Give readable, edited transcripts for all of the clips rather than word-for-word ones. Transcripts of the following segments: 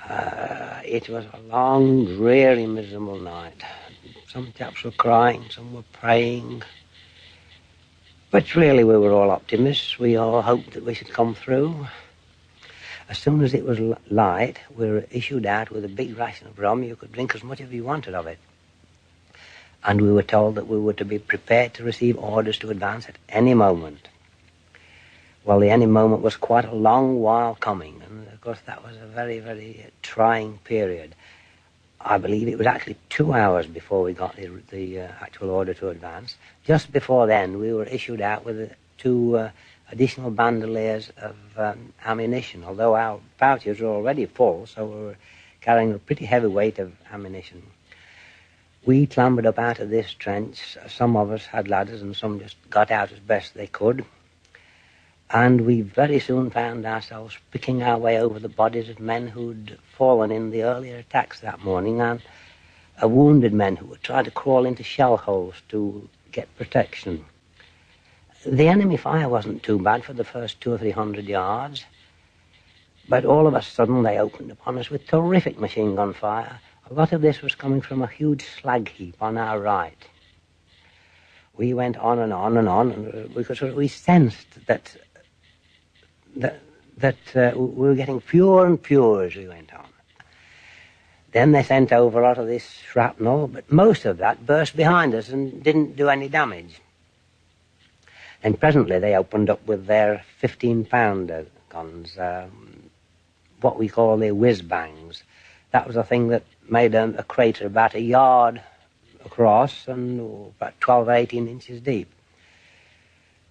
It was a long, dreary, miserable night. Some chaps were crying, some were praying. But really we were all optimists. We all hoped that we should come through. As soon as it was light, we were issued out with a big ration of rum. You could drink as much as you wanted of it. And we were told that we were to be prepared to receive orders to advance at any moment. Well, the any moment was quite a long while coming, and of course that was a very, very trying period. I believe it was actually 2 hours before we got the actual order to advance. Just before then, we were issued out with 2 additional bandoliers of ammunition, although our pouches were already full, so we were carrying a pretty heavy weight of ammunition. We clambered up out of this trench. Some of us had ladders and some just got out as best they could. And we very soon found ourselves picking our way over the bodies of men who'd fallen in the earlier attacks that morning, and wounded men who were trying to crawl into shell holes to get protection. The enemy fire wasn't too bad for the first 200 or 300 yards, but all of a sudden they opened upon us with terrific machine gun fire. A lot of this was coming from a huge slag heap on our right. We went on and on and on, and because we sensed that we were getting fewer and fewer as we went on. Then they sent over a lot of this shrapnel, but most of that burst behind us and didn't do any damage. Then presently they opened up with their 15-pounder guns, what we call the whiz-bangs. That was a thing that made a crater about a yard across and about 12 or 18 inches deep.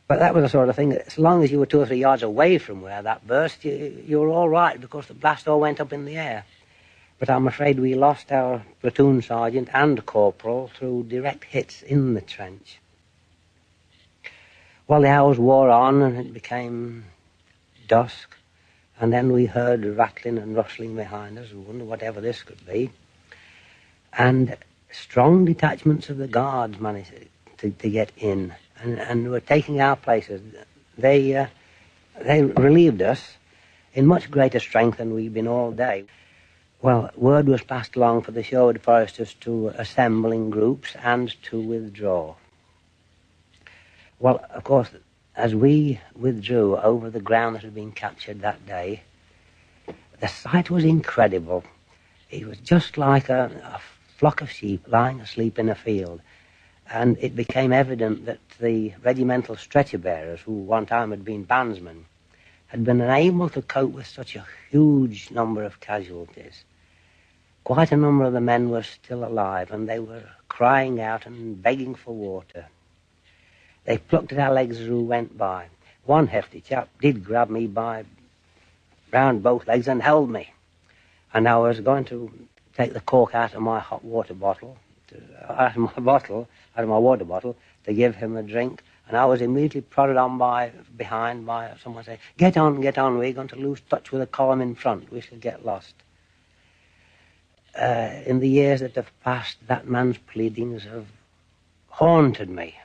But that was the sort of thing that as long as you were 2 or 3 yards away from where that burst, you were all right because the blast all went up in the air. But I'm afraid we lost our platoon sergeant and corporal through direct hits in the trench. Well, the hours wore on and it became dusk, and then we heard rattling and rustling behind us. We wondered whatever this could be. And strong detachments of the guards managed to get in and were taking our places. They relieved us in much greater strength than we'd been all day. Well, word was passed along for the Sherwood Foresters to assemble in groups and to withdraw. Well, of course, as we withdrew over the ground that had been captured that day, the sight was incredible. It was just like a flock of sheep lying asleep in a field. And it became evident that the regimental stretcher-bearers, who one time had been bandsmen, had been unable to cope with such a huge number of casualties. Quite a number of the men were still alive, and they were crying out and begging for water. They plucked at our legs as we went by. One hefty chap did grab me by round both legs and held me. And I was going to take the cork out of my hot water bottle, out of my water bottle, to give him a drink, and I was immediately prodded on behind by someone saying, get on, we're going to lose touch with the column in front, we shall get lost. In the years that have passed, that man's pleadings have haunted me.